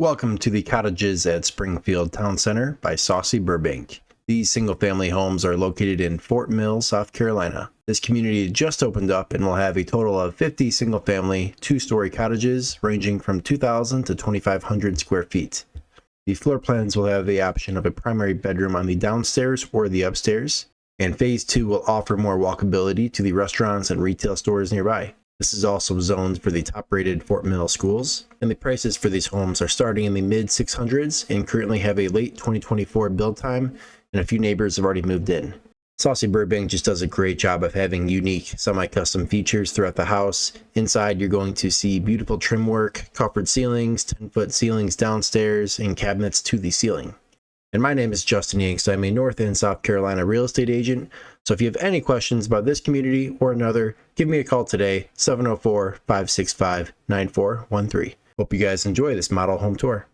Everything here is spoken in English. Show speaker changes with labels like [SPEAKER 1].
[SPEAKER 1] Welcome to the Cottages at Springfield Town Center by Saussy Burbank. These single-family homes are located in Fort Mill, South Carolina. This community just opened up and will have a total of 50 single-family, two-story cottages ranging from 2,000 to 2,500 square feet. The floor plans will have the option of a primary bedroom on the downstairs or the upstairs, and Phase 2 will offer more walkability to the restaurants and retail stores nearby. This is also zoned for the top-rated Fort Mill schools, and the prices for these homes are starting in the mid-600s and currently have a late 2024 build time, and a few neighbors have already moved in. Saussy Burbank just does a great job of having unique semi-custom features throughout the house. Inside, you're going to see beautiful trim work, coffered ceilings, 10-foot ceilings downstairs, and cabinets to the ceiling. And my name is Justin Yanks. I'm a North and South Carolina real estate agent. So if you have any questions about this community or another, give me a call today, 704-565-9413. Hope you guys enjoy this model home tour.